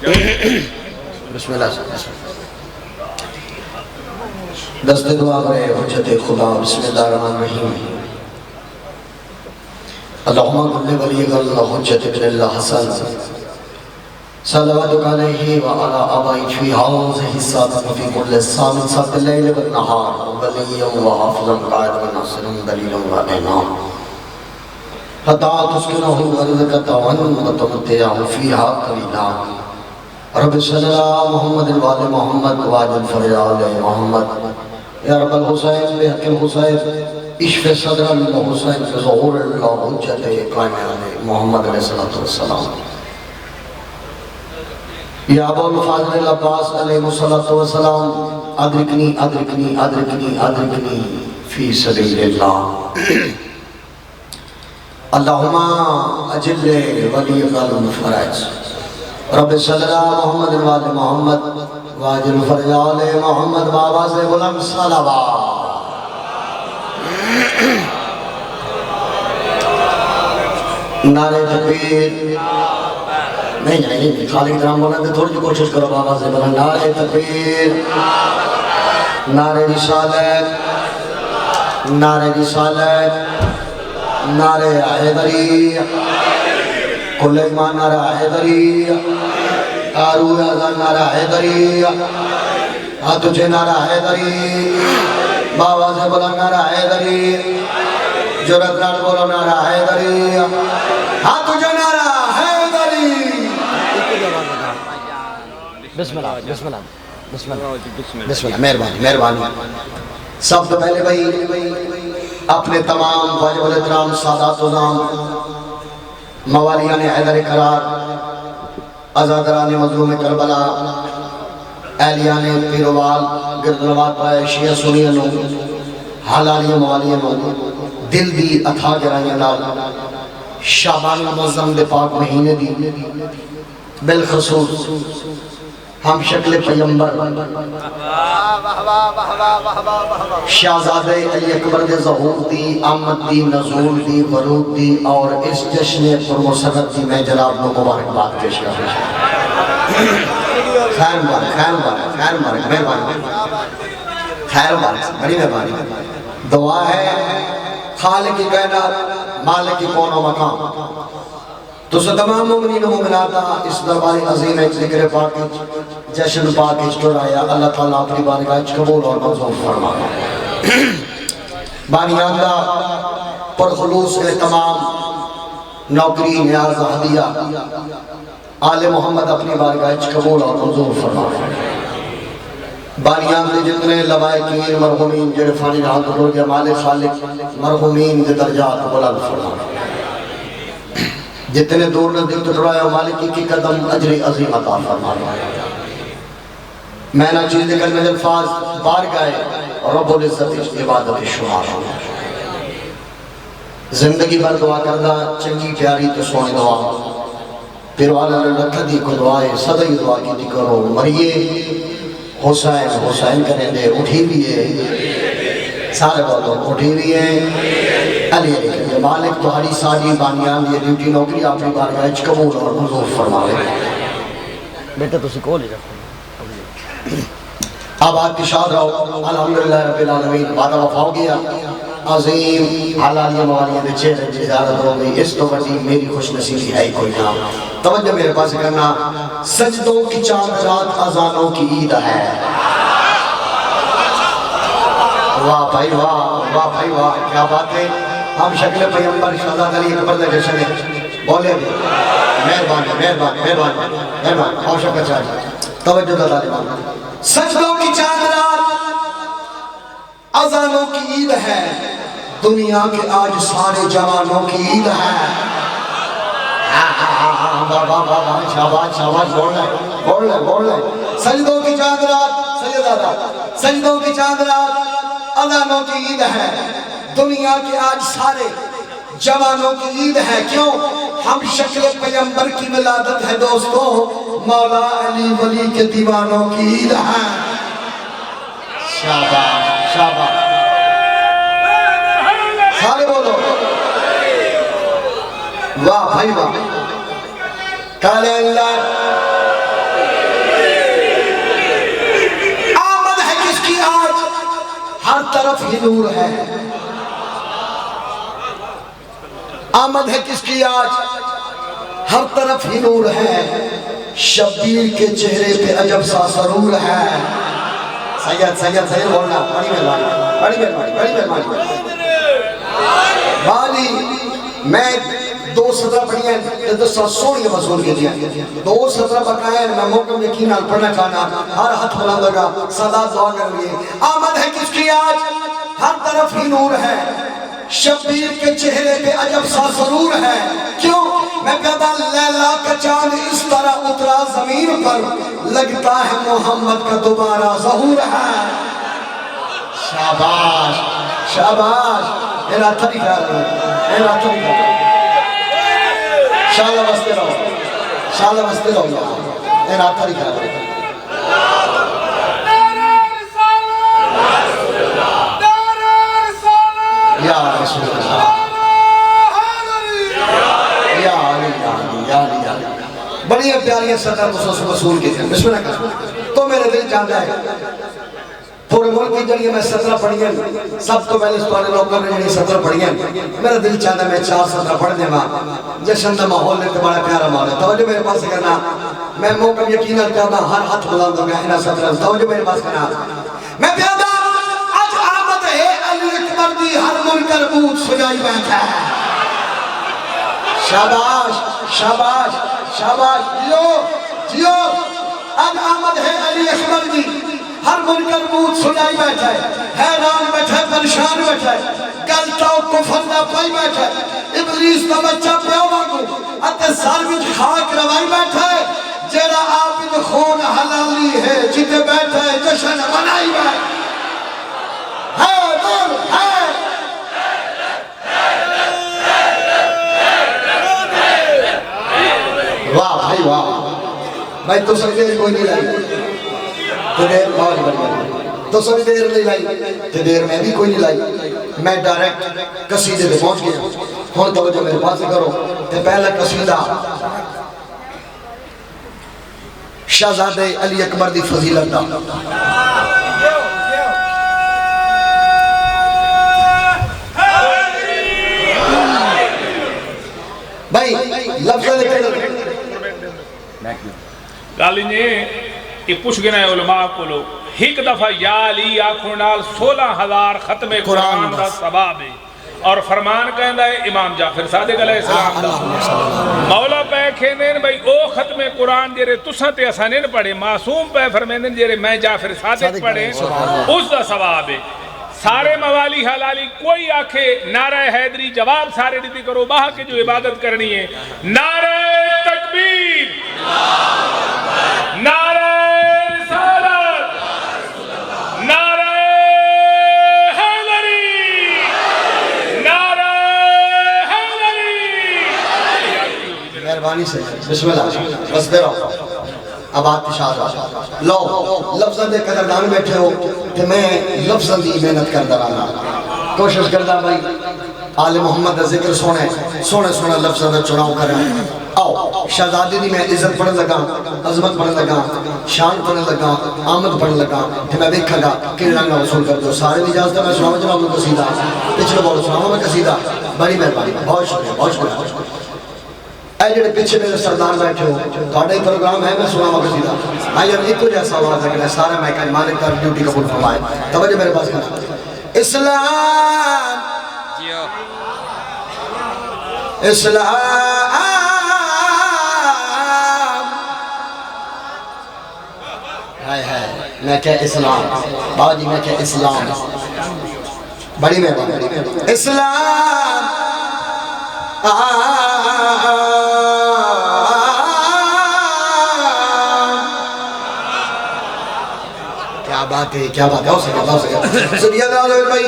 بسم اللہ دست دعا کرے حجت خدا بسم اللہ الرحمن الرحیم اللہم کل ولیک اللہ حجت ابن اللہ حسن صلواتک علیہ وعلا آبائک فی حوضہ السادت فی کل سامن سات اللیل والنہار ولیا وحافظا قائد وناصرا دلیلا وعینام حتی تسکنہ ورزقتا وتمتعہ فیہا قلیلا رب صلی اللہ محمد الوالد محمد واجد فریال محمد یا رب الحسین بحق الحسین اشف صدر الحسین بظہور اللہ حجت قائمان محمد علیہ السلام یا ابو الفاضل العباس علیہ السلام ادرکنی ادرکنی ادرکنی ادرکنی فی سبیل اللہ اللہم اجل ولی قلب فرائض رب صلی اللہ محمد الوالد محمد واجل فریال محمد باباز بلند صلوات نعرہ تکبیر نہیں خالی درام بولنے دے تھوڑی کوشش کرو باباز بلند نعرہ تکبیر نعرہ رسالت نعرہ رسالت نعرہ حیدری کل ایمان نعرہ حیدری آروح ازان نعرہ حیدری تجھے نعرہ حیدری بابا سے بولا نعرہ حیدری جرت نار بولو نعرہ حیدری تجھے نعرہ حیدری بسم اللہ بسم اللہ بسم اللہ بسم اللہ مہربانی سب سے پہلے بھائی اپنے تمام واجب الاحترام سادات و نام موالیان حیدر قرار ازادران مظلوم کربلا اہلیان پیروال گردنوات پائے شیعہ سنینوں حلالی موالینوں دل دی اتھا گرائیں لال شعبان المعظم دے پاک مہینے دی بالخصوص ہم شکل پیمبر شہزادہ علی اکبر دے ظہور دی آمد دی نزول دی ورود دی اور اس جشن پرمسرت دی میں جناب نو مبارکباد پیش کر خیر مبارک بڑی مہربانی دعا ہے خالق کی کائنات مالک کی کون و مقام تو سے تمام مومنین و مومناتا اس دربار عظیم ایک ذکر پاکی جشن پاکی چڑھایا اللہ تعالیٰ اپنی بارگاہ قبول اور منظور فرما بانیان دا پر خلوص تمام نوکری نیاز ہدیہ آل محمد اپنی بارگاہ قبول اور منظور فرما بانیان دے جتنے لبائقین مرحومین جڑے فانی رہا تو گیا مال خالق مرحومین دے درجات بلند فرما جتنے دور نے دل تٹھڑایا مالکی کی قدم اجر عظیم عطا فرما میں نہ چیز دکھر میں الفاظ بار گئے رب العزت عبادت شمار زندگی بھر دعا کردہ چنگی پیاری تو سونے دعا پھر والا رکھا دی کو دعائے صدی دعا کی دی کرو مریے حسین کریں دے اٹھی بھی ہے سارے بولو اٹھی بھی ہے علی علی مالک تہاری ساری بانیان یہ ڈیوٹی نوکری اپنی بارگاہ قبول اور منظور فرمائے بیٹا تو سکو لے جاؤ اب آپ کی شاد رہو الحمدللہ رب العالمین بعد وفا ہو گیا عظیم حلالیہ موالیہ دے چہرے کی زیارت ہو گئی اس تو بڑی میری خوش نصیبی ہے کوئی نام توجہ میرے پاس کرنا سجدوں کی چاند رات اذانوں کی عید ہے واہ بھائی واہ کیا بات ہے ہم شکل پیمبر شہزادہ علی اکبر دے جشن بولے بھی مہربان خوشہ کا چاہیے توجہ دا طالبان سجدوں کی چاند رات اذانوں کی عید ہے دنیا کے آج سارے جوانوں کی عید ہے شاباش بول لے سجدوں کی چاند رات سجدوں کی چاند رات اذانوں کی عید ہے دنیا کے آج سارے جوانوں کی عید ہے کیوں ہم شکل پیمبر کی ولادت ہے دوستو مولا علی ولی کے دیوانوں کی عید ہے شاباش سارے بولو واہ بھائی واہ کالے اللہ طرف ہی نور ہے. آمد ہے کس کی آج ہر طرف ہی نور ہے. شبیر کے چہرے پہ عجب سا سرور ہے. سید بولنا. بڑی مہربانی بالی. میں 2 سطرہ پڑھی ہیں تو سونی مضمون کے دیا. 2 سطرہ بقایا میں موقع یقین پڑھنا چاہنا. ہر ہاتھ بلند لگا صدا دعا کر لیے. آمد ہے کس کی آج ہر طرف ہی نور ہے. شبیر کے چہرے پہ عجب سا سرور ہے. کیوں؟ میں کہتا لیلا کا چاند اس طرح اترا زمین پر لگتا ہے محمد کا دوبارہ ظہور ہے. شاباش شاباش. اینا تھری خیال ہے. شاءاللہ بستے رہو. اینا تھری خیال ہے. یا رسول اللہ یا علی. بڑی پیاری صدر رسول کی تھے. بسم اللہ کرو. تو میرے دل چاہتا ہے پورے ملک کی جڑی میں 17 پڑھی ہیں. سب تو میں نے اس والے لوگوں نے جڑی 17 پڑھی ہیں. میرا دل چاہتا ہے میں 4 17 پڑھ دے ماں. جشن دا ماحول نے تو بڑا پیارا ماحول ہے. توجہ میرے پاس کرنا. میں موقع یقینا کرنا ہر ہاتھ بلند ہو گیا. انہاں 17 توجہ میرے پاس کرنا. میں پیادا آج آمد ہے علی اکبر دی ہر منکر بود سجائی بیٹھا ہے. شاباش شاباش شاباش. جیو آج آمد ہے علی اکبر دی ہر منکر بود سجائی بیٹھا ہے. حیران بیٹھا ہے پریشان بیٹھا ہے. گلتا و کفر نہ پائی بیٹھا ہے. ابلیس کا بچہ پیو مانگو اتے سر وچ خاک روائی بیٹھا ہے. جیڑا عابد خون حلالی ہے جتے بیٹھا ہے جشن منائی بیٹھا ہے. واہ بھائی واہ. بھائی تو سب دیر کوئی نہیں لائی تو دیر بہت بڑی. تو سب دیر نہیں لائی تو دیر میں بھی کوئی نہیں لائی. میں ڈائریکٹ قصیدے پہ پہنچ گیا. ہوں توجہ میرے پاس کرو. تو پہلا قصیدہ شہزادہ علی اکبر دی فضیلت دا. بھائی لفظ گالی نے یہ پوچھ گنا ہے علماء کو لو. ایک دفعہ یا علی آنکھوں نال 16,000 ختم قرآن دا ثواب ہے. اور فرمان کہندا ہے امام جعفر صادق علیہ السلام دا. مولا پہ کہندے بھائی او ختم قرآن جڑے تساں تے اساں نہیں پڑھے معصوم پہ فرمیندے جڑے میں جعفر صادق پڑھے اس دا ثواب ہے. سارے موالی حلالی کوئی آکھے نعرہ حیدری جواب سارے دیتی کرو باہ کے جو عبادت کرنی ہے. نعرہ تکبیر نعرہ رسالت نعرہ حیدری نعرہ حیدری. مہربانی سے بسم اللہ بس دے رہا. اب آپ تشاہد لو لفظہ دے قدردان بیٹھے ہو کہ میں لفظہ دی محنت کر درانا کوشش کردہ بھائی آل محمد دا ذکر سونے لفظہ دا چناؤ کریں. آؤ شہزادی دی میں عزت پڑھنے لگا عظمت پڑھنے لگا شان پڑھنے لگا آمد پڑھنے لگا. کہ میں دیکھا گا کہ رنگا وصول کر دو. سارے دی اجازت ہے میں سناؤں جناب میں قصیدہ پچھلے بہت سناؤں میں قصیدہ. بڑی مہربانی بہت شکریہ بہت شکریہ. اے جڑے پیچھے میرے سردار بیٹھے ہو تھوڑا ہی پروگرام ہے میں سناؤں قصیدہ. آئیے ایک کو جیسا آواز ہے کہ سارے میں کہیں مالک کا ڈیوٹی قبول فرمائے. توجہ میرے پاس کرنا. اسلام اسلام میں کہہ اسلام بابا جی میں کہہ اسلام بڑی مہربانی. اسلام کیا بات ہے ہو سکتا سبیت آلوہ بھائی.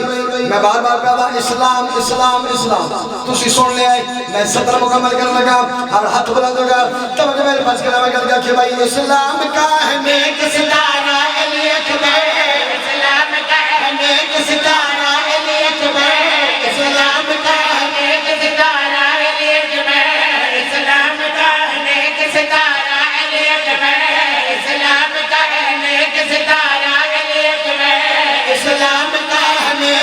میں بار بار کہا اسلام اسلام اسلام تسی سن لے آئے. میں 17 مکمل کرنے لگا ہر ہاتھ بلند ہوگا. توجہ میرے پاس کرنا میں کہا کہ بھائی اسلام کا ہے نیک ستارہ علی اکبر. اسلام کا ہے نیک ستارہ علی اکبر. اسلام کا ہے نیک ستارہ علی اکبر. اسلام کا ہے نیک ستارہ علی اکبر. اسلام کا ہے نیک ستارہ اسلام کا ہمیں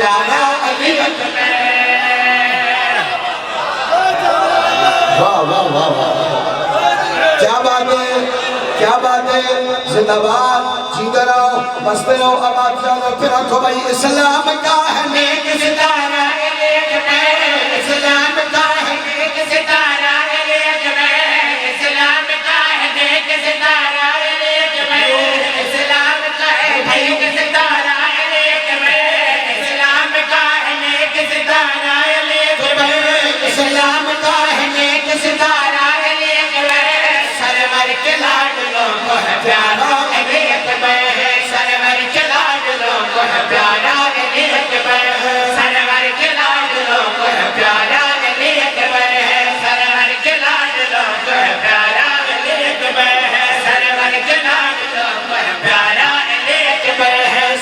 پیارا علی اکبر واہ واہ واہ واہ کیا بات ہے کیا بات ہے زندہ باد جیتے رہو بستے رہو آباد جانو پھر آنکھو بھائی اسلام کا ہے نیک ستارہ علی اکبر اسلام کا ہے نیک ستارہ علی اکبر اسلام کا ہے نیک ستارہ علی اکبر اسلام کا ہے نیک ستارہ علی اکبر اسلام کا ہے نیک ستارہ علی اکبر اسلام کا ہے نیک ستارہ علی اکبر سرور کے لاڈلوں کو ہے پیارا علی اکبر سرور کے لاڈلوں کو ہے پیارا علی اکبر سرور کے لاڈلوں کو ہے پیارا علی اکبر سرور کے لاڈلوں کو ہے پیارا علی اکبر سرور کے لاڈلوں کو ہے پیارا علی اکبر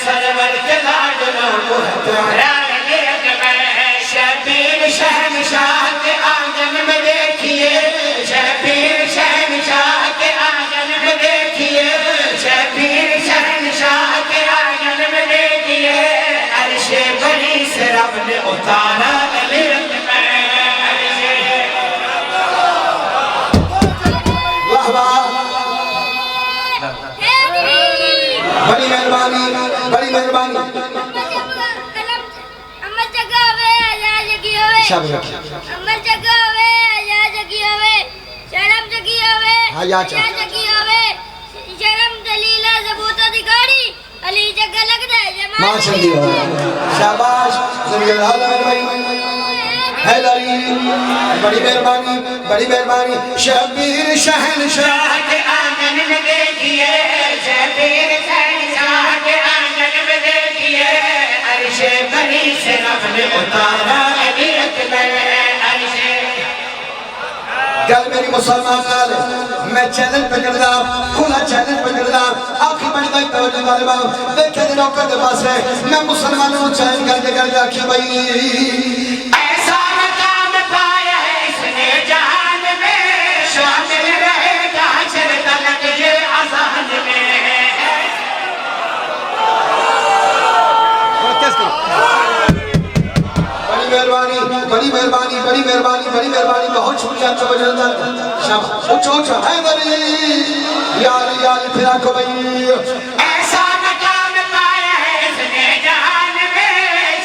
سرور کے لاڈلوں کو ہے پیارا علی اکبر شبیر شہنشاہ کے آنگن میں دیکھیے شبیر شہنشاہ کے آنگن میں دیکھیے شبیر شہنشاہ کے آنگن میں دیکھیے عرش بری سے رب نے اتارا علی اکبر واہ واہ بڑی مہربانی بڑی مہربانی شامل رکھیں امر جگہ ہوئے یا جگی ہوئے شرم جگی ہوئے یا جگی ہوئے شرم دلیلہ ثبوت دکھاڑی علی جگہ لگتا ہے جماعت ماں چلی ہوئے شاباش زمین العالم بھائی حیدری بڑی مہربانی شبیر شہنشاہ کے آنگن میں دیکھئے شبیر شہنشاہ کے آنگن میں دیکھئے عرش بری سے رب نے اتارا علی اکبر عرش گل میری مسلمان نال میں چیلنج پہ کردا کھلا چیلنج پہ کردا آنکھی بڑی دائی توجہ والے باپ دیکھے دے نوکر دے پاس ہے میں مسلمانوں چیلنج کر کے آنکھی بھائی ایسا مقام پایا ہے اس نے جہان میں شامل رہے گا حشر تلک یہ اذان میں بڑی مہربانی بہت شکریہ توجہ شاباش اچھو حیدری یا علی پھر آنکھو بھائی ایسا مقام پایا ہے اس نے جہان میں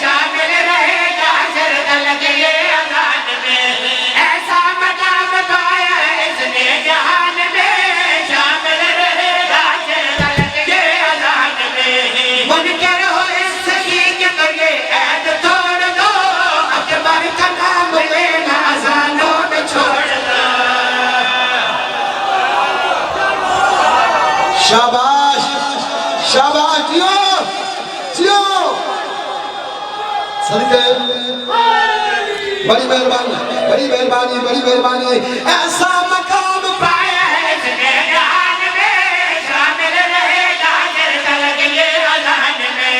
شامل رہے گا حشر تلک یہ اذان میں ایسا مقام پایا ہے اس نے جہان میں شامل رہے گا حشر تلک یہ اذان میں منکر ہو اس سکی کے کرے عید توڑ دو اکبر کا نام لینا اذانوں میں چھوڑ دو شاباش شاباش جیو صدقے بڑی مہربانی ایسا مقام پایا ہے اس نے جہان میں شامل رہے گا حشر تلک یہ اذان میں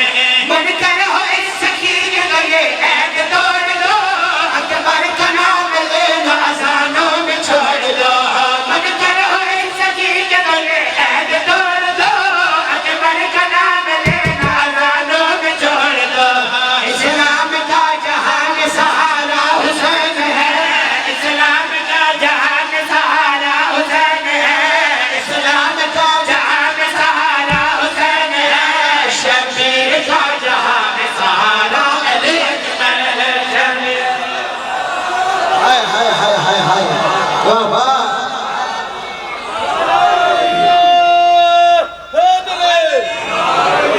منکر ہو اس سکی کے لیے عید توڑ دو اکبر کا نام لینا اذانوں میں چھوڑ دو منکر ہو اس سکی کے لیے عید توڑ دو اکبر کا نام لینا اذانوں میں چھوڑ دو اسلام کا جہان سہارا حسین ہے اسلام کا جہان سہارا حسین ہے اسلام کا جہان سہارا حسین ہے شبیر کا جہان سہارا علی اکبر شبیر ہائے واہ واہ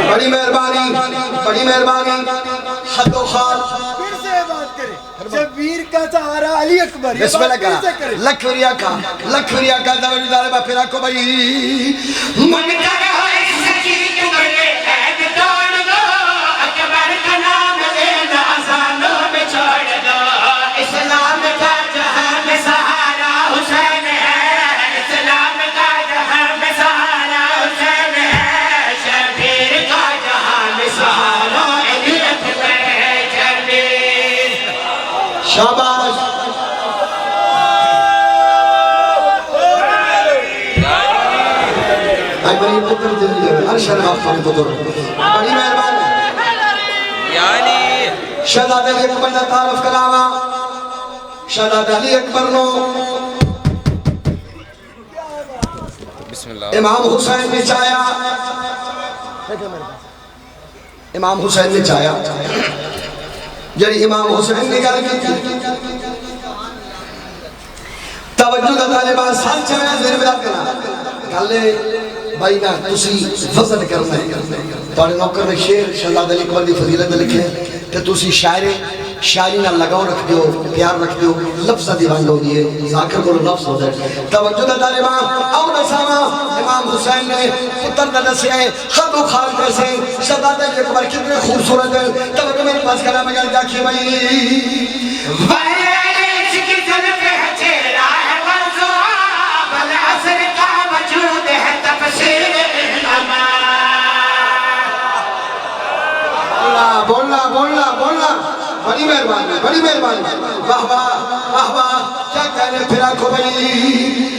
بڑی مہربانی حد و خال پھر سے بات کریں شبیر کا سہارا علی اکبر بسم اللہ کا لکھ وریا کا توجہ دارے با پھر آنکھو بھائی منکر ہو اس سکی کے لیے عید توڑ دو اکبر کا نام لینا اذانوں میں چھوڑ دو اسلام کا جہان سہارا حسین ہے اسلام کا جہان سہارا حسین ہے شبیر کا جہان سہارا علی اکبر شبیر شاباش بڑی پتر دل ہر شرح آپ کا پتر بڑی مہربانی یعنی شہزادہ علی اکبر نے تعارف کراوا شہزادہ علی اکبر نو امام حسین نے چاہیا امام حسین نے چاہیا جڑی امام حسین نے گل کی توجہ دا طالبان سال چاہیا زیر ملا کرنا گلے بھائی نا تسی فضل کرنا ہے تواڈے نوکر نے شعر شہزادہ علی اکبر دی فضیلت لکھے تے تسی شاعری نال لگاؤ رکھ دیو پیار رکھ دیو لفظ دی ونڈ ہوندی ہے ذاکر کو لفظ ہو جائے توجہ دا طالبان اور نساما امام حسین نے پتر دا دسیا ہے خد و خال کیسے شہزادہ علی اکبر کتنے خوبصورت ہے توجہ میرے پاس کلام میں گل دیکھیے بھائی بولنا بولنا بولنا بڑی مہربانی بڑی مہربانی واہ واہ واہ واہ کیا کہنے پھر آنکھو بھائی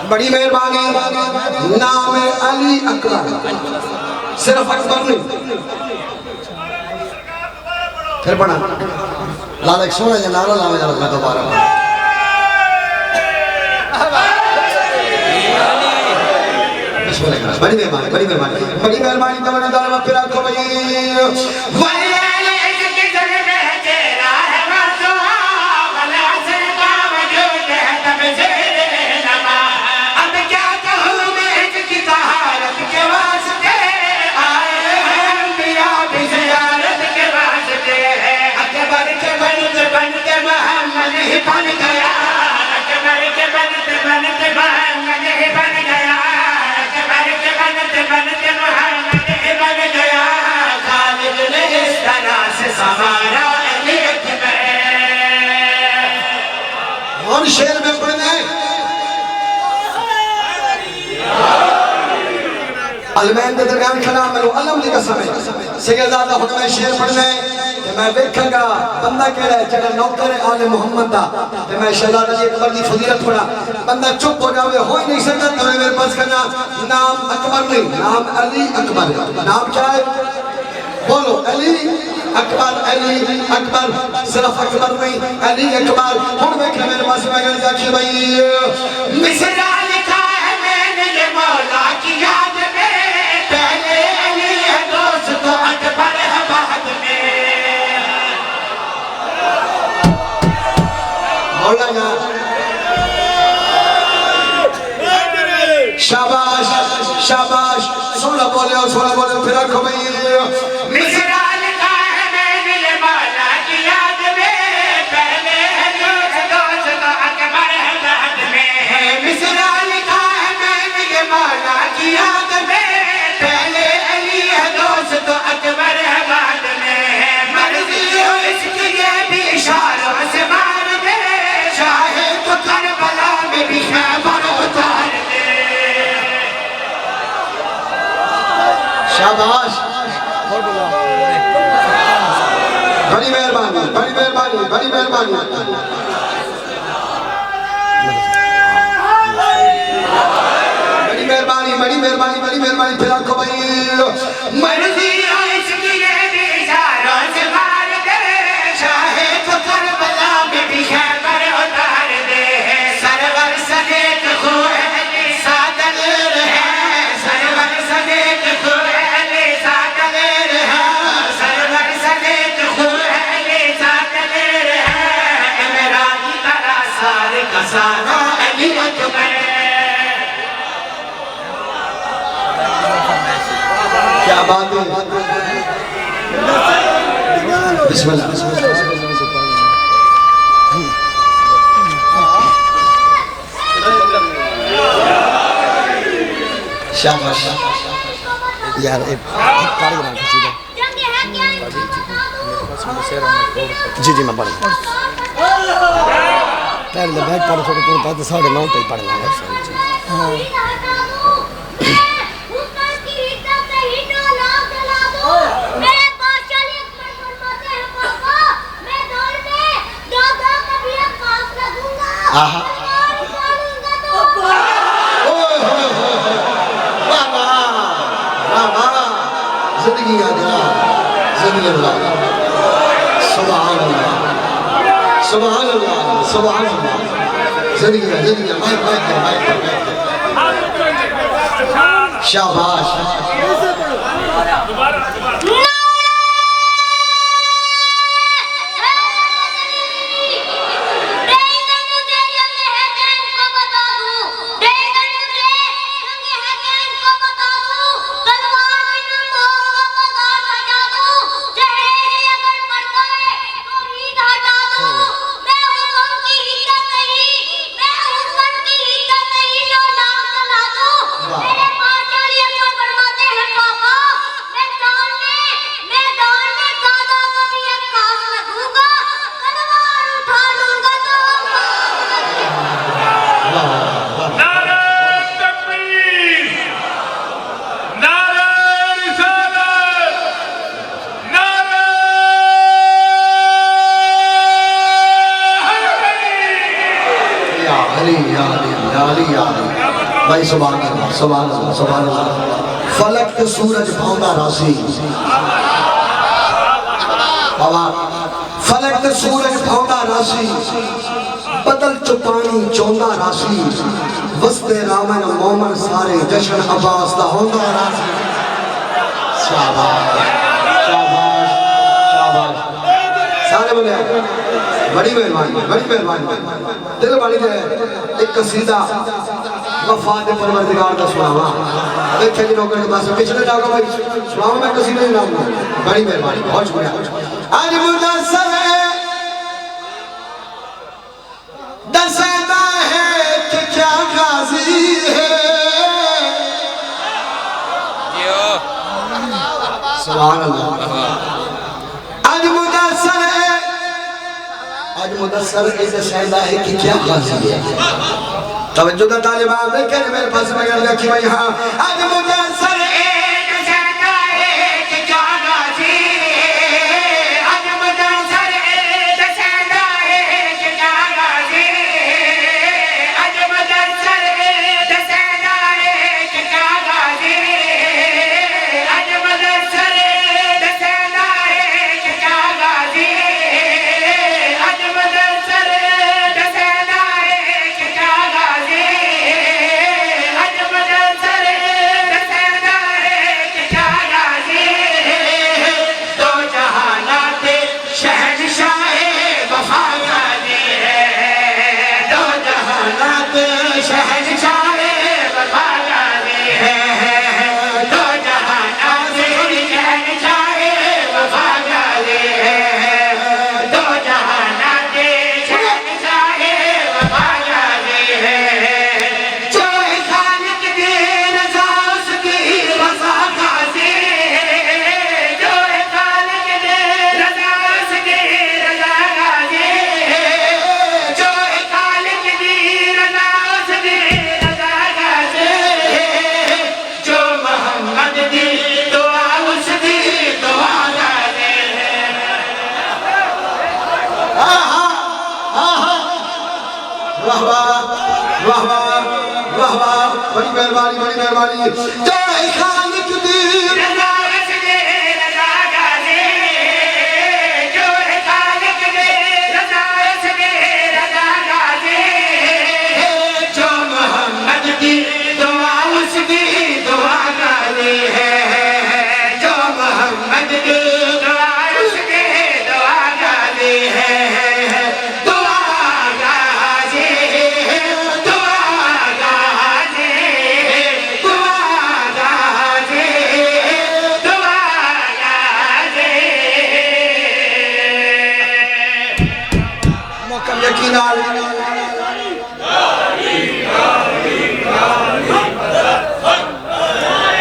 بڑی مہربانی نام علی اکبر صرف اکبر نہیں پھر پڑھا لالا ایک سونا یا نعرہ لاؤں جا میں دوبارہ بڑی مہربانی بڑی مہربانی بڑی مہربانی تمہارے دارہ پھر آنکھو بھائی اور شیر میں پڑھنا ہے علمین دے درمیان کھنا میں علم دی قسم ہے سیدزادہ حکم ہے شیر پڑھنا ہے کہ میں دیکھیں گا بندہ کہہ رہا ہے جگہ نوکر آل محمد دا کہ میں شہزادہ علی اکبر دی فضیلت پڑھا بندہ چپ ہو جاوے ہو ہی نہیں سکتا تو میرے پاس کہنا نام اکبر نہیں نام علی اکبر ہے نام کیا ہے بولو علی اکبر صرف اکبر نہیں علی اکبر ہون میں کہ میرے پاس میں گل جاکھے بھائی مصرع لکھا ہے میں نے یہ مولا کی یاد میں پہلے علی ہے دوست تو اکبر ہے بعد میں مولا یار شاباش شاباش سونا بولے پھر آنکھو بھائی مصرع شاباش بڑی مہربانی بڑی مہربانی بڑی مہربانی بڑی مہربانی بڑی مہربانی بڑی مہربانی پھر آنکھو بھائی مرضی آئیس کی یہ بیشاروں سے مار دے شاہے تو کربلا میں بھی خیبر اتار دے سرور صدیق خوہلی سادلر ہے سرور صدیق خوہلی سادلر ہے سرور صدیق خوہلی سادلر ہے امراض ترا سار کا سارا علی اکبر کیا بات ہے بسم اللہ شاباش یار ایک کاری بنا کسی دے جی جی میں پڑھوں پہلے بیٹھ پڑھو چھوٹے تمہیں پہلے 9:30 پہ پڑھنا ہے آہا زندگی آدھا زندگی اللہ سبحان اللہ سبحان اللہ سبحان اللہ زندگی شاباش بھائی سبحان اللہ سبحان اللہ سبحان اللہ فلک تے سورج بھاؤندا راسی بابا فلک تے سورج بھاؤندا راسی بدل چپانی چوندا راسی وسط رامن مومن سارے جشن عباس دا ہوندا راسی شاباش شاباش شاباش سارے بولے بڑی مہربانی بڑی مہربانی دل بڑی ہے ایک قصیدہ وفاد پروردگار دا سناوا دیکھے جی نوکر کے پاس پچھلے جاگا بھائی سناوا میں قصیدہ ہی نام ہوں بڑی مہربانی بہت شکریہ آج مدرسہ ہے دسیدہ ہے کہ کیا غازی ہے سبحان اللہ آج مدرسہ ہے آج مدرسہ ہے کہ کیا غازی ہے توجہ دا طالبان دیکھیں میرے پاس میں گھر لکھی بھائی ہاں آج مدرسر ایک زیادہ ایک کیا غازی آج مدرسر ایک زیادہ ایک کیا غازی آج مدرسر ایک زیادہ ایک کیا غازی آج مدرسر ایک زیادہ ایک کیا غازی آج مدرسر ایک زیادہ ایک کیا غازی بڑی مہربانی بڑی مہربانی جائے خالق دی رضا وسدے رضا غازی جو خالق دی رضا وسدے رضا غازی جو محمد دی دعا اس دی دعا غازی ہے جو محمد دی دعا اس دی دعا غازی ہے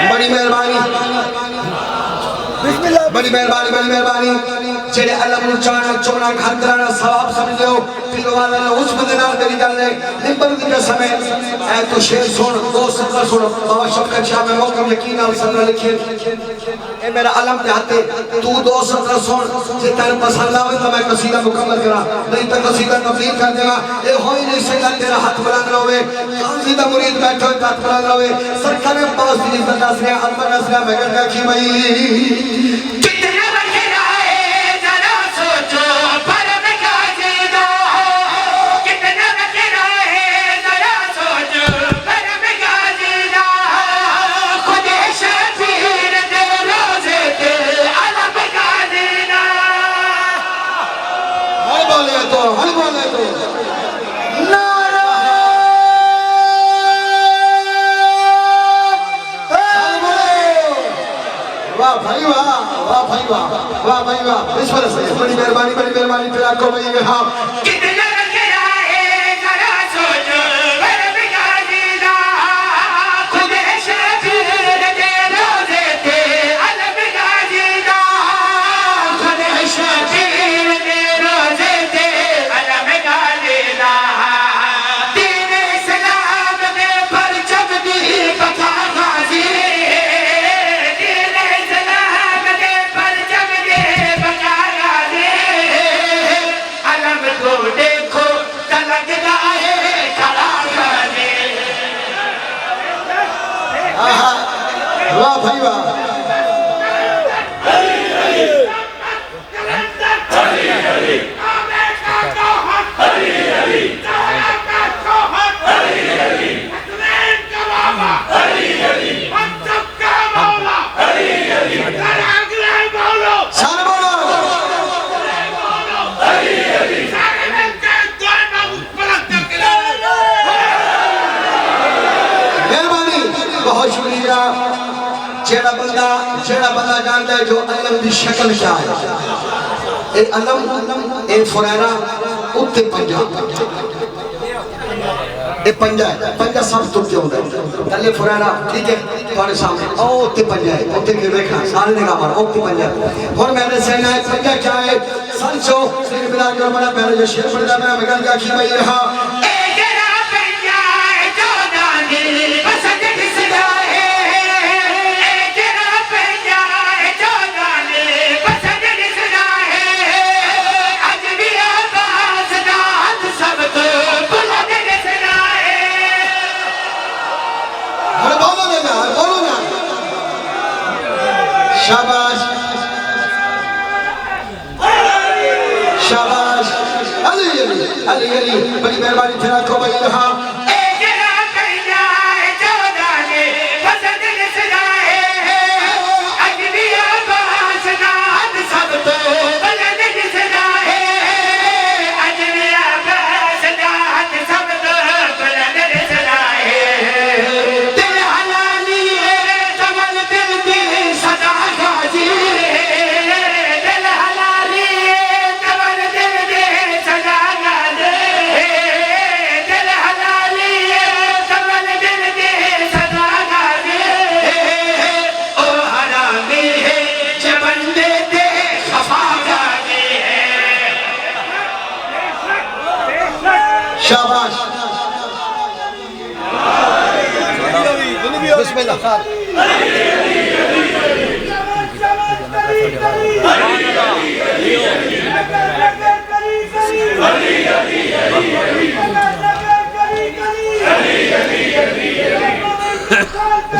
بڑی مہربانی بڑی مہربانی بڑی مہربانی جڑے علم چانا چونا گھر کرانا ثواب سمجھو پھر والا اس بدنار کری گل ہے نمبر دی قسم ہے اے تو شیر سن دو سطر سن بابا شفقت شاہ میں موقع یقین آل سطر لکھے اے میرا علم چاہتے تو دو سطر سن جے تیرے پسند آوے تو میں قصیدہ مکمل کرا نہیں تو قصیدہ تبدیل کر دے گا اے ہوئی نہیں سکتا تیرا ہاتھ بلند رہوے قصیدہ مرید بیٹھو ہاتھ بلند رہوے سرکار پاس دی عزت ناصرہ علمہ ناصرہ میں کہا کہ بھائی کتنا بکھرا ہے ذرا سوچو پرم غازی دا کتنا بکھرا ہے ذرا سوچو پرم غازی دا خود شفیر دے روزے تے علم غازی دا ہر بولے تو واہ بھائی واہ واہ بھائی واہ واہ بھائی واہ اس پر سے بڑی مہربانی پھر آپ کو بھائی ہاں کتنا بکھرا ہے ذرا سوچو پرم غازی دا خود شفیر دے روزے تے علم غازی دا خود شفیر دے روزے تے علم غازی دا دین اسلام دے پرچم دی پتہ غازی دیکھو تلک جائے کھڑا کرنے واہ بھائی واہ جیڑا بندہ جانتا ہے جو علم دی شکل کیا ہے اے علم اے فریرہ اتے پنجا اے پنجا ہے پنجا سب تکتے ہوتا ہے تلے فریرہ ٹھیک ہے تھوڑے سامنے اتے پنجا ہے اتے کے دیکھنا سارے نگاہ مارا اتے پنجا ہے اور میں نے سہنا ہے پنجا کیا ہے سنچو سیر بلا جو منا پہلے جو شیر پڑھتا میں مگر کیا کی بھائی رہا اے جرا پنجا ہے جو دانی پسند کس دا ہے شاباش شاباش علی بڑی مہربانی پھر آپ کو بھائی یہاں شاباش بسم اللہ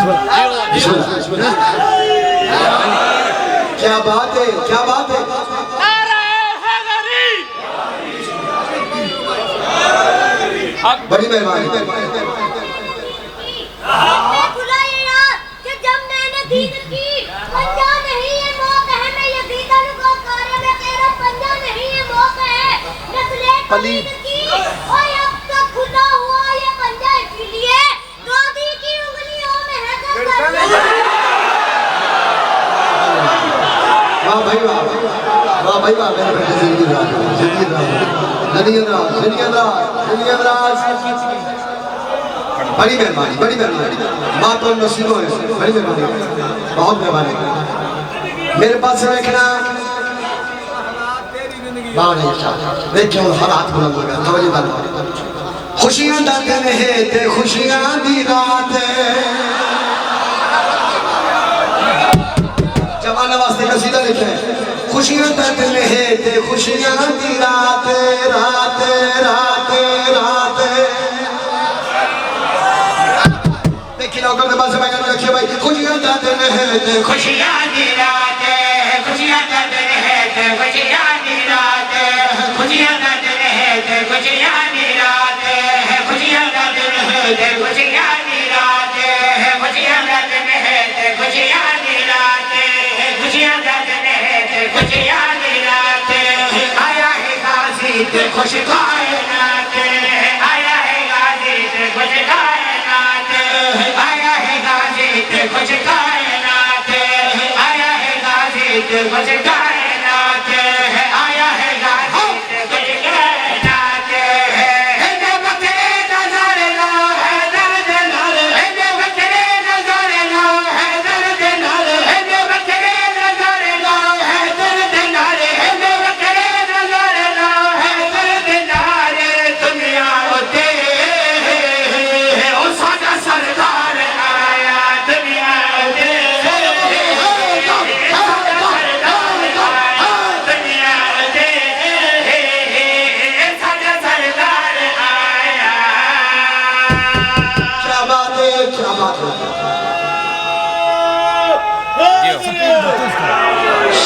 بسم اللہ کیا بات ہے کیا بات ہے بڑی مہربانی جب میں نے دید کی پنجا نہیں یہ موقع ہے میں یزیدہ کو کارے میں تیرا پنجا نہیں یہ موقع ہے نسلے پلید کی اور اب تک کھلا ہوا یہ پنجا اسی لیے گادی کی انگلیوں میں ہے واہ بھائی واہ بھائی واہ میرے بیٹے زندگی راز بڑی مہربانی ماں تو نصیبوں ہے بڑی مہربانی بہت مہربانی میرے پاس سے دیکھنا باہر نہیں چاہتا دیکھیں ہر ہاتھ بلند ہوگا توجہ دار خوشیاں دا دن ہے تے خوشیاں دی رات ہے جوان واسطے قصیدہ لکھیں خوشیاں دا دن ہے تے خوشیاں دی رات رات رات رات دیکھیں لوگوں نے بس میں رکھے بھائی خوشیاں دا دن ہے تے خوشیاں دی رات خوشیاں دا دن ہے تے خوشیاں دی رات خوشیاں دا دن ہے تے خوشیاں دی رات خوشیاں دا دن ہے تے خوشیاں دی رات خوشیاں دا دن ہے تے خوشیاں دی رات خوشیاں دا دن ہے تے خوشیاں دی رات آیا ہے غازی تے خوش کائنات آیا ہے غازی تے خوش کائنات آیا ہے غازی تے خوش کائنات آیا ہے غازی تے خوش کائنات آیا ہے غازی تے خوش کائنات ہے بکرے نظر لا ہے درد نال ہے بکرے نظر لا ہے درد نال ہے بکرے نظر لا ہے درد نال ہے بکرے نظر لا ہے درد نال دنیا ہوتے او ساڈا سردار آیا دنیا ہوتے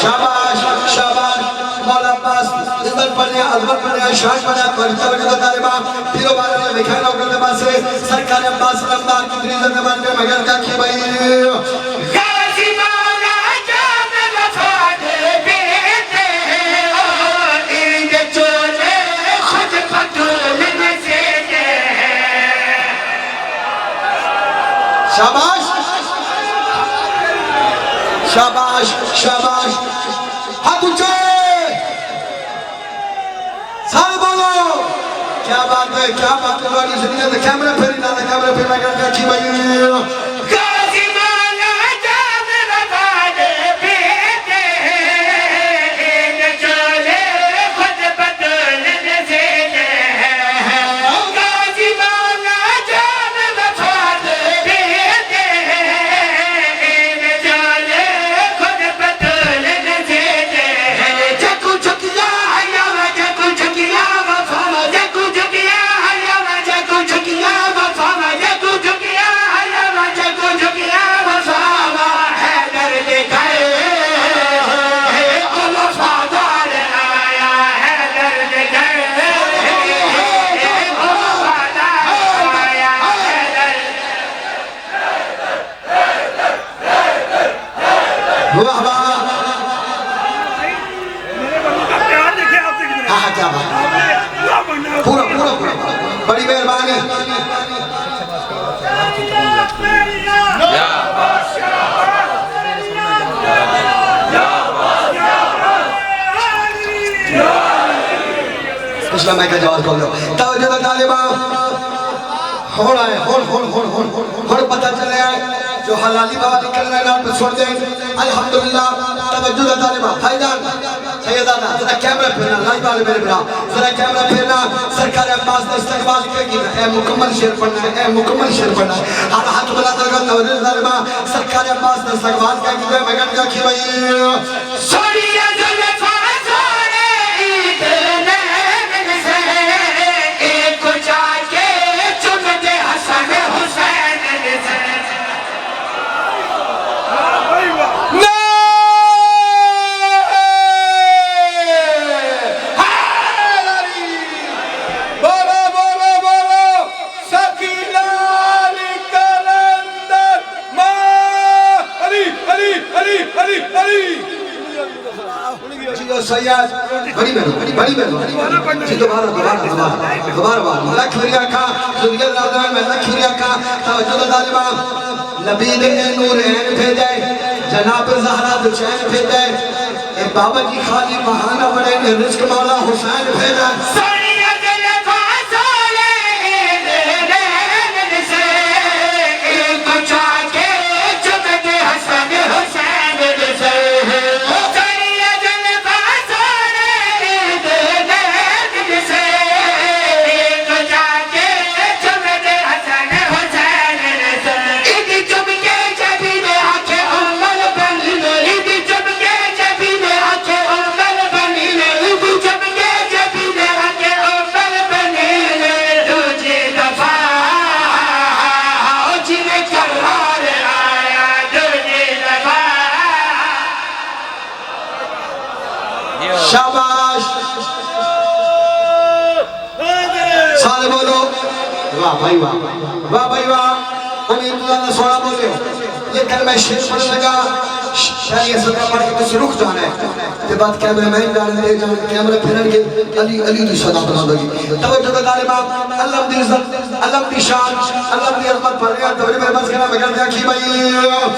شاباش شاباش مولا عباس عزت پڑھنے عظمت پڑھنے شان پڑھنے توجہ توجہ طالبہ پیرو بارے میں لکھا ہے نوکر دبا سے سرکار عباس رمضان کی فریضت نمان میں مگر کیا کی بھائی غازی مولا جان وفا دے بیٹے اور عید چولے خود پتول نسیتے شاباش شاباش شاباش ہاتھ اونچے سارے بولو کیا بات ہے بڑی زندگی کیمرہ پھیری نہ کیمرہ پھیر میں کیا کی بھائی غازی مولا جان وفا دے بیٹے عید چولے خود پتول نسیتے غازی مولا جان وفا دے بیٹے عید چولے خود پتول نسیتے جکو جھکیا حیا جکو جھکیا وفا جکو جھکیا حیا جکو جھکیا وفا جکو جھکیا حیا جکو جھکیا وفا ہے درد گئے او وفادار آیا ہے درد گئے او وفادار آیا ہے درد واہ واہ ہاں کیا بات پورا پورا پورا بڑی مہربانی اسلام میں کا جواز کھول دو توجہ طالبہ ہون آئے ہون پتہ چلے آئے جو حلالی بابا نکل رہے نام پہ چھوڑ دیں الحمدللہ توجہ طالبہ بھائیدان سیدانا ذرا کیمرہ پھیرنا لائی بالے میرے برا ذرا کیمرہ پھیرنا سرکار عباس نے استقبال کیا گیا اے مکمل شیر پڑھنا ہے اے مکمل شیر پڑھنا ہے ہر ہاتھ بلا درگاہ توجہ طالبہ سرکار عباس نے استقبال کیا گیا میں گھٹ کیا کی بھائی سوڑی ازلفہ زورے عید نین سے ایک جا کے چن دے حسن حسین سے جی سیاد بڑی مہربانی جی دوبارہ لکھ لیا کھا ذریعہ زادان میں لکھ لیا کھا توجہ ظالمہ نبی نے نور عین بھیجے جناب زہرا دو چین بھیجے اے بابا جی خالی بہانہ بڑے نے رزق مولا حسین بھیجا شاباش سارے بولو واہ بھائی واہ امید اللہ نے سوڑا بولے یہ کلمہ شیر پڑھنے لگا شریعہ صدقہ پڑھ کے کچھ رخ جانا ہے یہ بات کیمرہ میں جانے دے جانے کیمرہ پھرن کے علی دی صدا بنا لگی توجہ کا طالبہ اللہ دی عزت اللہ دی شان اللہ دی عظمت پڑھ رہا توجہ میرے پاس کہنا میں کہنا کی بھائی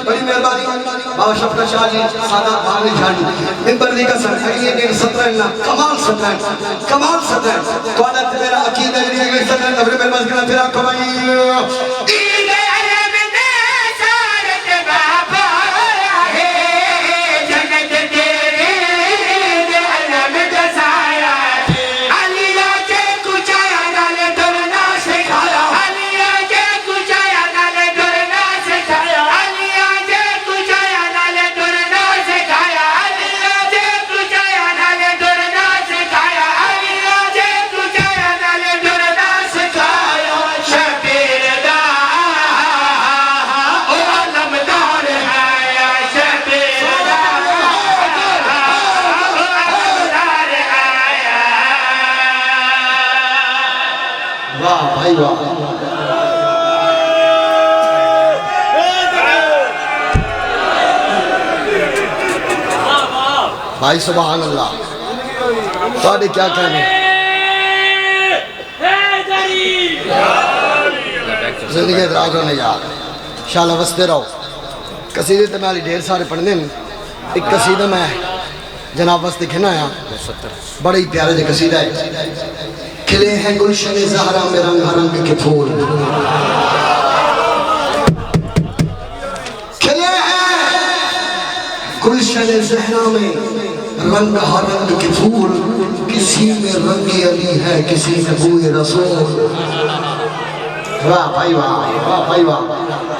بڑی مہربانی بابا شفقت شاہ جی سادات بھاگلی جھاڑی ممبر دی قسم اگلی اگلی 17 کمال 17 تو آدھا میرا عقید اگلی اگلی 17 تبری میرے مذکرہ پھر آپ کو بھائی بھائی سبحان اللہ تو آدھے کیا کہنے زندگی ادراج ہونے یاد شاءاللہ وستے رہو قصیدے تو میں علی ڈھیر سارے پڑھنے ایک قصیدہ میں جناب وستے کھنا آیا بڑے ہی پیارے دے قصیدہ ہے کھلے ہیں گلشن زہرا میں رنگ رنگ کے پھول کھلے ہیں گلشن زہرا میں رنگ رنگ کے پھول کسی میں رنگ علی ہے کسی میں بوئے رسول واہ بھائی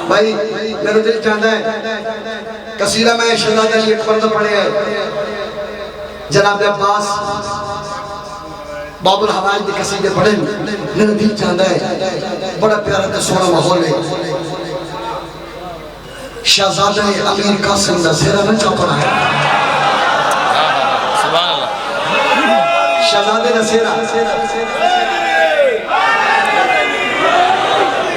بھائی میرے دل چاہتا ہے قصیدہ میں شہزادہ علی اکبر تو پڑھے ہیں جناب عباس باب الحوائج کے قصیدے پڑھے میرے دل چاہتا ہے بڑا پیارا تے سونا ماحول ہے شہزادہ امیر قاسم دا زیرہ نہ چاپڑا ہے شہزادے نصیرہ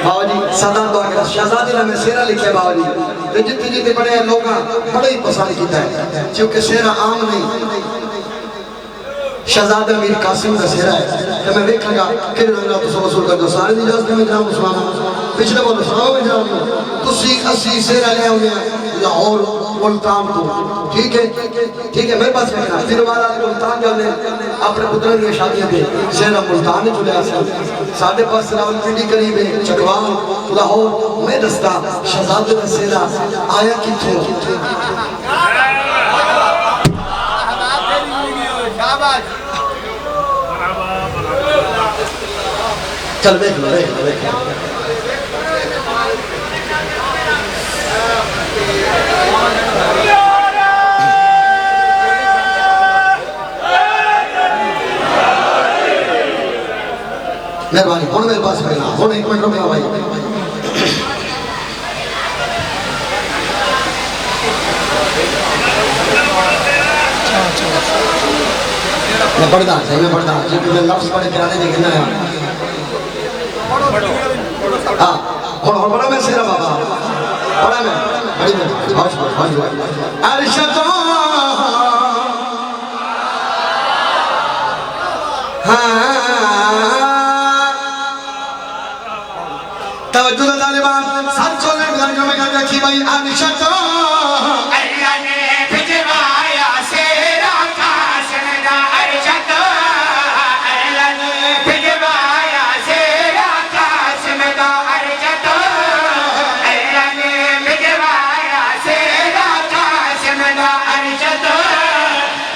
باو جی سادات دعا کرتا شہزادے نے سیرہ لکھے باو جی جتنے جتنے بڑے ہیں لوگاں بڑے ہی پسند کیتا ہے چونکہ سیرہ عام نہیں شہزادہ امیر قاسم کا سیرہ ہے کہ میں دیکھا گا کہ رنگا تو سب وصول کر دو سارے دی اجازت میں جناب مسلمانہ پچھلے بولو سلام میں جناب تو سیکھ اسی سیرہ لے ہونے لاہور ملتان کو ٹھیک ہے میرے پاس کہنا پھر ہمارا ملتان جانے اپنے پتروں کی شادیاں دے سیرہ ملتان نے چلے آسا سادے پاس سلاول پنڈی قریب ہے چکوان لاہور میں دستا شہزادہ کا سیرہ آیا کی تھو چل بیک لو مہربانی ہوں میرے پاس پہنا ہوں ایک منٹ رکنا بھائی میں پڑھتا ہوں میں پڑھتا ہوں کیونکہ میں لفظ پڑھے پیانے دیکھنا ہے ہاں اور پڑھا میں سیرا بابا پڑھا میں بڑی میں ہوش بھائی ارشد توجہ طالبان ساتھ چھوڑنے بزرگوں میں کہا کہ بھائی ارشد اللہ نے بھجوایا سیرا قاسم دا ارشد اللہ نے بھجوایا سیرا قاسم دا ارشد اللہ نے بھجوایا سیرا قاسم دا ارشد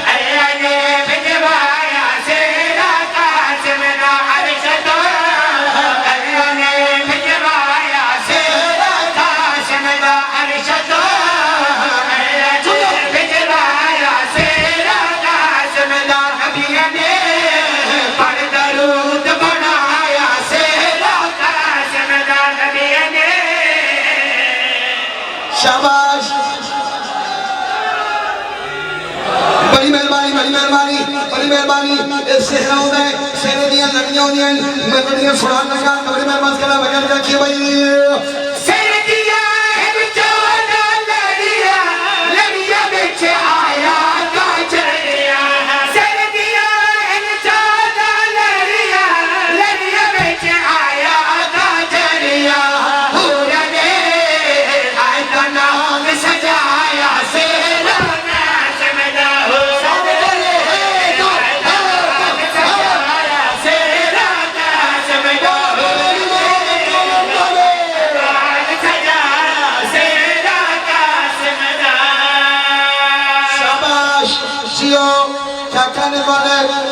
اللہ نے بھجوایا سیرا قاسم دا ارشد اللہ نے بھجوایا سیرا قاسم دا ارشد شاباش بڑی مہربانی بڑی مہربانی بڑی مہربانی اس صحرا ہوتا ہے صحرے دیاں لڑیاں ہوتی ہیں میں لڑیاں سنان لگا بڑی مہربانی کرنا بغیر کیا کیا بھائی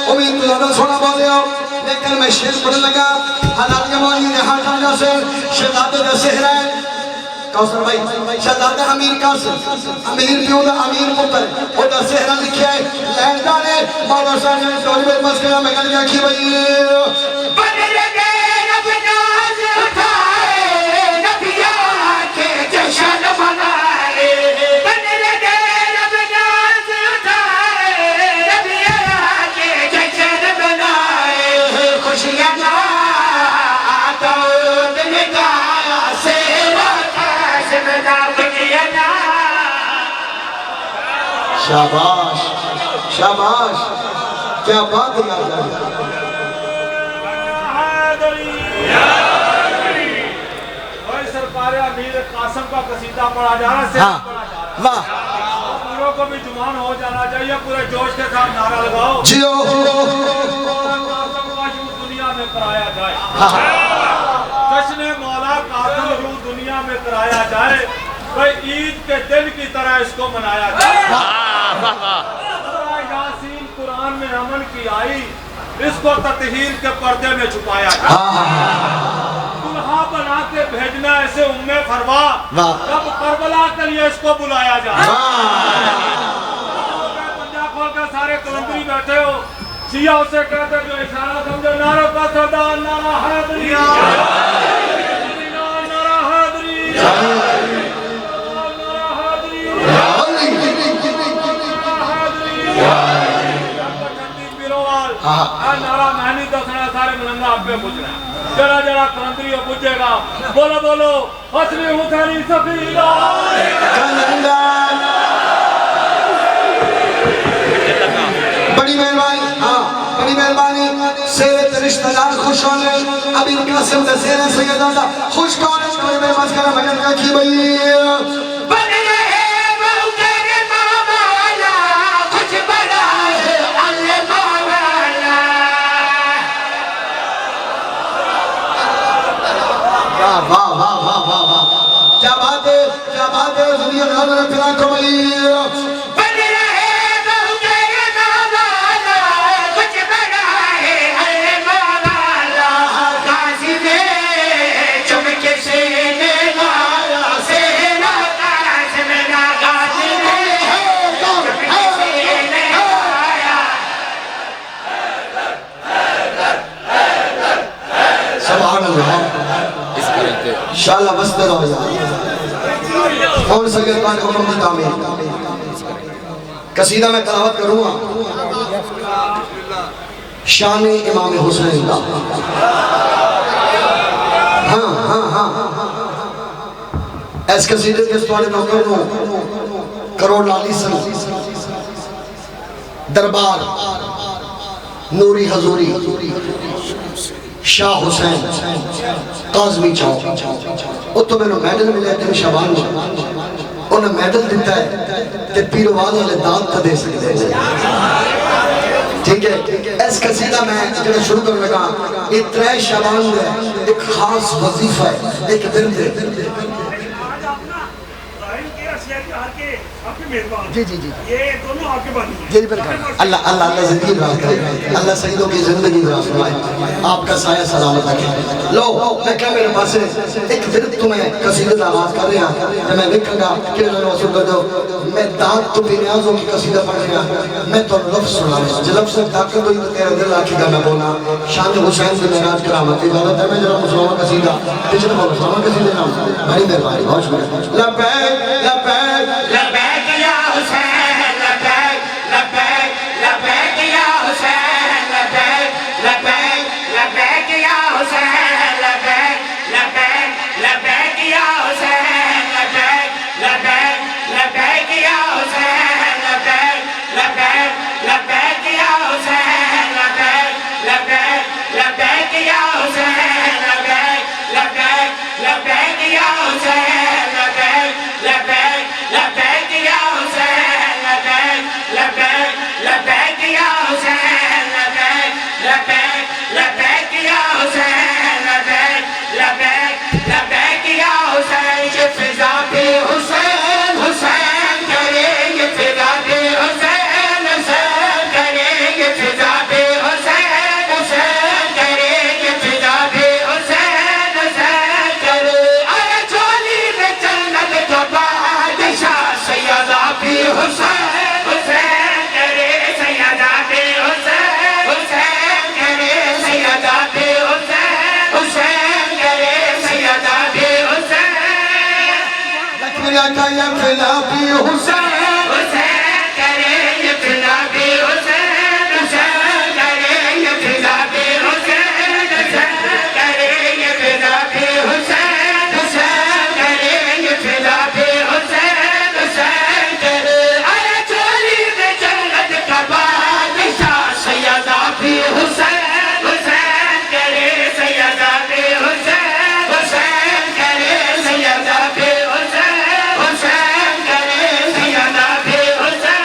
امید تو زیادہ سونا بولے ہو لیکن میں شیر پڑھنے لگا حضرت یمانی نے ہاتھ آجا سے شہزادہ صحرا ہے کوثر بھائی شہزادہ امیر قاسم امیر پیوں دا امیر پتر وہ دا صحرا لکھیا ہے لین دانے مولا صاحب نے تولی بیت مسکرہ میں کہا کہ بھائی بدل گے رب ناز اٹھائے نبیہ کے جشن منائے بدل گے رب ناز اٹھائے نبیہ کے جشن منائے خوشیاں آتا دل گایا سیرا قاسم دا بگینا شاباش شاباش کیا بات ہے آجا سرکار امیر قاسم کا قصیدہ پڑھا جا رہا ہے ہاں واہ پوروں کو بھی جمان ہو جانا چاہیے پورے جوش کے ساتھ نعرہ لگاؤ جیو قاسم کا یوں دنیا میں کرایا جائے جشن مولا قاسم یوں دنیا میں کرایا جائے بھئی عید کے دن کی طرح اس کو منایا جائے یاسین قرآن میں عمل کی آئی اس کو تطہیر کے پردے میں چھپایا جائے دلہا بنا کے بھیجنا ایسے فروا جب کربلا کے لیے اس کو بلایا جائے پنجاب کھول کے سارے کلندری بیٹھے ہو شیعہ اسے کہتے جو اشارہ سمجھو نعرہ کا صدا نعرہ حیدری نعرہ حیدری نعرہ مہنی دسنا سارے ملنگا آپ پہ پوچھ رہے ہیں جڑا جڑا کلندری پوچھے گا بولو بولو حسنی حسینی سفیرہ بڑی مہربانی ہاں بڑی مہربانی سیرت رشتہ دار خوش ہونے ابھی قاسم دے سیرت سیدہ خوش ہونے بڑی مہربانی کرنا بھجن کا کی بھئی واہ واہ واہ واہ واہ کیا بات ہے دنیا میں اللہ نے پھر کو بھئی شاءاللہ بستے رہو جائے اور سگے قائد حکم کی تعمیر قصیدہ میں تلاوت کروں گا شان امام حسین کا ہاں اس قصیدے کے سوالے نوکر نو کروڑ لالی سن دربار نوری حضوری شاہ حسین قاظمی چاؤ وہ تو میں نے میڈل ملے تھے شبان میں انہیں میڈل دیتا ہے کہ پیروان والے دان کا دے سکتے ہیں ٹھیک ہے اس قصیدہ میں جنہیں شروع کرنے کا یہ ترے شبان میں ایک خاص وظیفہ ہے ایک درد ہے جی جی جی یہ دونوں آپ کے بانی جی اللہ زندگی براز کرے اللہ سیدوں کی زندگی براز کرے آپ کا سایہ سلامت رکھے لو میں کیا میرے پاس ایک درد تمہیں قصیدہ آغاز کر رہا کہ میں لکھوں گا کہ اللہ رسول کر دو میں دانت تو بھی نیازوں کی قصیدہ پڑھ رہا میں تو لفظ سنا رہا جو لفظ سے طاقت ہوئی تو تیرا دل آکھے گا میں بولا شان حسین سے معراج کرامت عبادت ہے میں جناب مسلمان قصیدہ پچھلے بول مسلمان قصیدہ نام بڑی مہربانی بہت شکریہ لبیک لبیک لبیک یا حسین لبیک لبیک لبیک یا حسین لبیک لبیک لبیک یا حسین لبیک لبیک لبیک یا حسین لبیک لبیک لبیک یا حسین لبیک لبیک لبیک یا حسین لبیک لبیک لبیک یا حسین لبیک لبیک لبیک یا حسین لبیک لبیک لبیک یا حسین لبیک لبیک لبیک یا حسین لبیک لبیک لبیک یا حسین لبیک لبیک لبیک یا حسین یہ فضا پہ حسین حسین کرے یہ فضا پہ حسین حسین کرے یہ فضا پہ حسین حسین کرے یہ فضا پہ حسین حسین کرے ارے چولی میں جنت کا بادشاہ سیدہ پہ حسین حسین کرے سیدہ پہ حسین حسین کرے سیدہ پہ حسین حسین کرے سیدہ پہ حسین لکھیا کا یا فلا بھی حسین حسین کرے یہ فضا پہ حسین حسین کرے یہ فضا پہ حسین حسین کرے یہ فضا پہ حسین حسین کرے یہ فضا پہ حسین حسین کرے ارے چولی میں جنت کا بادشاہ سیدہ پہ حسین حسین کرے سیدہ پہ حسین حسین کرے سیدہ پہ حسین حسین کرے سیدہ پہ حسین حسین کرے سیدہ پہ حسین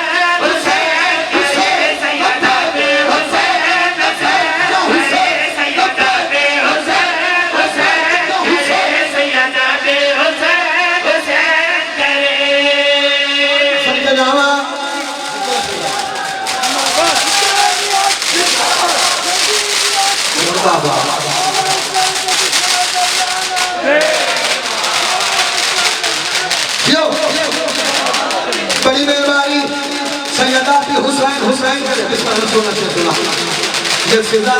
حسین سیدہ پہ حسین حسین کرے سیدہ پہ حسین حسین کرے سن کے جاوا بابا کیوں بڑی مہربانی سیدہ پہ حسین حسین کرے بسم اللہ رسول اللہ صلی اللہ یہ فضا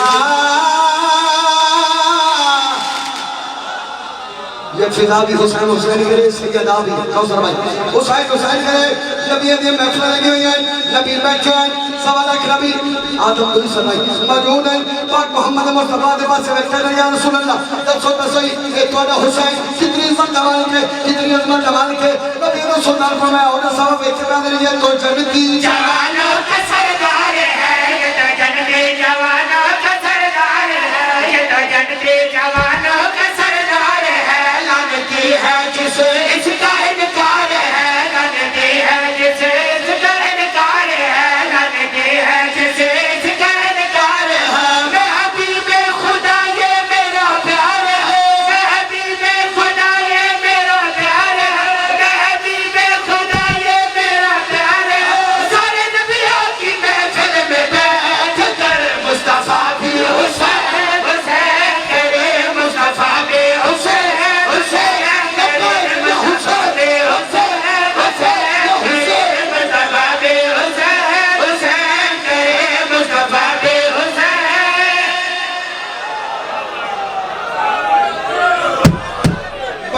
یہ فضا بھی حسین حسین کرے سیدہ بھی کوثر بھائی حسین حسین کرے نبی یہ محفل لگی ہوئی ہیں نبی بیٹھے ہیں سوالک نبی آدم دلی سنائی موجود ہیں پاک محمد مصطفیٰ دے پاس سے بیٹھے ہیں یا رسول اللہ جب سوتا سوئی اے توڑا حسین کتنی عزت جمال کے کتنی عظمت جمال کے نبی رسول اللہ فرمایا اور صاحب بیٹھے پیادے رہی ہے تو جنتی جوانوں کا سردار ہے یہ تو جنتی جوانوں کا سردار ہے یہ تو جنتی جوانوں کا سردار ہے لعنتی ہے جسے اس کا انکار ہے لعنتی ہے جسے اس کا انکار ہے لعنتی ہے جسے اس کا انکار ہے میں حبیب خدا یہ میرا پیار ہے میں حبیب خدا یہ میرا پیار ہے میں حبیب خدا یہ میرا پیار ہے سارے نبیوں کی محفل میں بیٹھ کر مصطفیٰ بھی حسین حسین کرے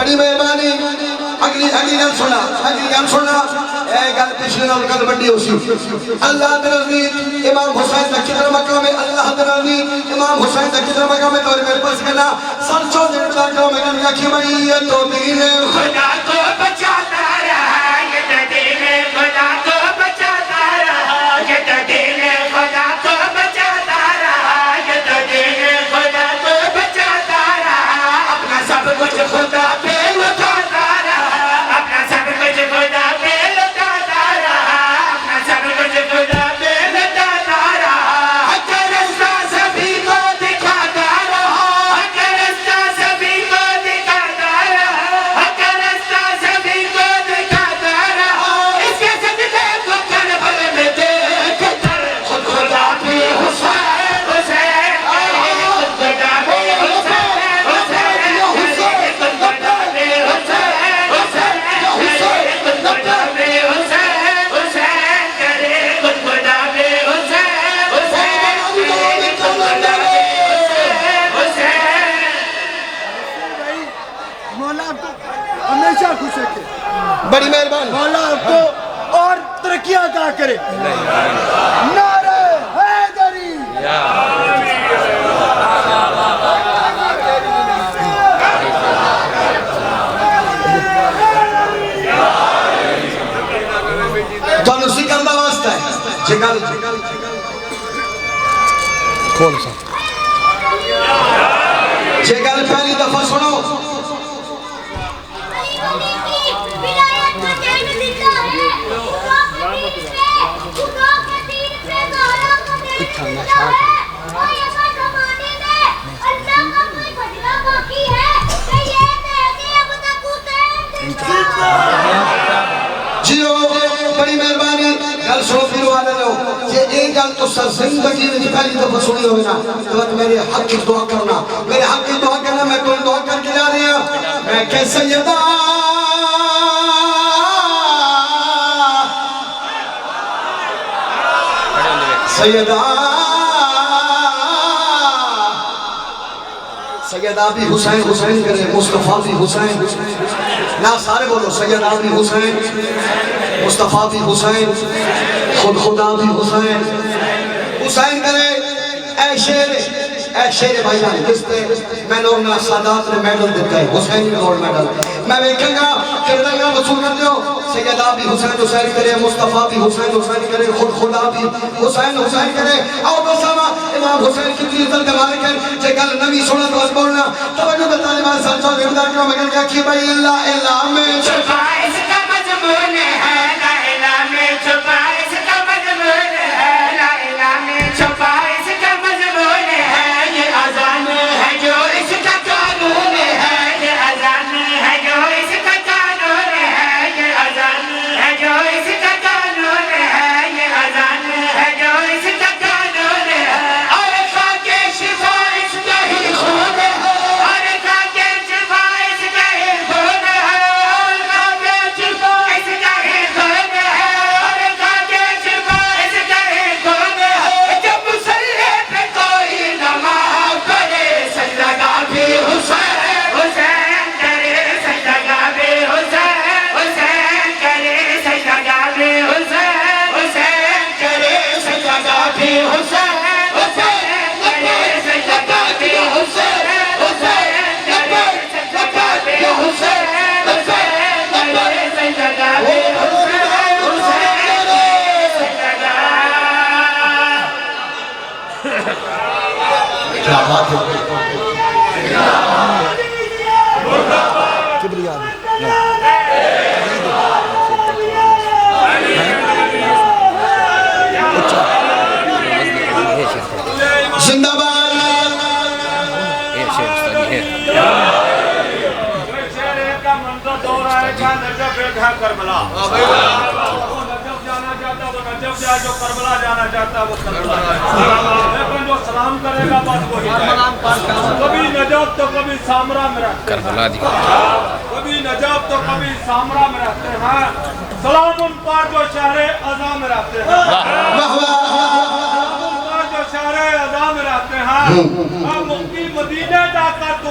بڑی مہربانی اگلی گل سننا اے گل پچھلے نال گل بڑی ہو سی اللہ دے نزدیک امام حسین دا کتنا مقام ہے اللہ دے نزدیک امام حسین دا کتنا مقام ہے تو میرے پاس کہنا سر چو دن دا کام ہے کہ بھائی یہ تو دین خدا کو بچاتا رہا یہ تو دین خدا کو بچاتا رہا یہ تو دین خدا کو بچاتا رہا یہ تو دین خدا کو بچاتا رہا اپنا سب کچھ خدا پہ لٹاتا رہا اپنا سب کچھ خدا پہ لٹاتا رہا اپنا سب کچھ خدا پہ لٹاتا رہا حق رستہ سبھی کو دکھاتا رہا حق رستہ سبھی کو دکھاتا رہا حق رستہ سبھی کو دکھاتا رہا اس کے صدقے کو کربلا میں دیکھ کر خود خدا بھی حسین حسین خود خدا بھی حسین حسین خود خدا بھی حسین حسین خود خدا بھی حسین حسین کرے خود خدا بھی حسین حسین کرے خود خدا بھی حسین مولا آپ کو ہمیشہ خوش رکھے بڑی مہربانی مولا آپ کو اور ترقی عطا کرے نعرہ حیدری جانو ذکر دا واسطہ ہے جگل کھول سا جگل پہلی دفعہ سنو علی ولی کی ولایت کا چین زندہ ہے خدا کے دین سے زہرا کا دین زندہ ہے اور ایسا زمانے میں اللہ کا کوئی بھجنا باقی ہے کہ یہ تہذیب اب تک حسین زندہ ہے جیو بڑی مہربانی گل سنو پھر والے لو یہ ایک گل تو سر زندگی میں پہلی دفعہ سنی ہوگی نا تو میرے حق کی دعا کرنا میرے حق کی دعا کرنا میں کوئی دعا کر کے جا رہی ہوں میں کہ سیدہ سیدہ بھی حسین حسین کرے مصطفیٰ بھی حسین نہ سارے بولو سیدہ بھی حسین مصطفیٰ بھی حسین خود خدا بھی حسین حسین کرے اے شیر بھائی جان جس پہ میں نے انہا سادات نے میڈل دیتا ہے حسین گولڈ میڈل میں دیکھیں گا کردہ گا وصول کر دیو سیدہ بھی حسین حسین کرے مصطفیٰ بھی حسین حسین کرے خود خدا بھی حسین حسین کرے آؤ بسامہ امام حسین کی عزت کے مالک ہے جے گل نبی سنت واس بولنا توجہ دے طالبان سلسل بیمدار کرو مگر کیا کی بھائی اللہ میں چھپا اس کا مضمون ہے لا الہ میں چھپا اس کا مضمون ہے لا الہ میں چھپا اس کا مضمون ہے یہ اذان ہے جو اس کا قانون ہے یہ اذان ہے جو اس کا قانون ہے یہ اذان ہے جو اس کا قانون ہے یہ اذان ہے جو اس کا قانون ہے اور خاکے شفا اس کا ہی خون ہے اور خاکے شفا اس کا ہی خون ہے اور خاکے شفا اس کا ہی خون ہے اور خاکے شفا اس کا ہی خون ہے جب مسلح پہ کوئی نماز کرے سجدہ بھی حسین حسین کرے سجدہ بھی حسین حسین کرے سجدہ بھی حسین حسین کرے سجدہ بھی حسین حسین کرے سجدہ بھی حسین حسین کرے سجدہ بھی حسین حسین کرے سجدہ بھی حسین حسین کرے سجدہ کیا بات ہے زندہ باد شہر کا منظر دور آئے گا نجف ایک ہے کربلا وہ نجف جانا چاہتا وہ نجف جائے جو کربلا جانا چاہتا وہ کربلا جائے لیکن جو سلام کرے گا بس وہی جائے کبھی نجف تو کبھی سامرا میں رہتے ہیں کبھی نجف تو کبھی سامرا میں رہتے ہیں سلام ان پر جو شہر ازاں میں رہتے ہیں جو شہر ازاں میں رہتے ہیں مفتی مدینہ جا کر تو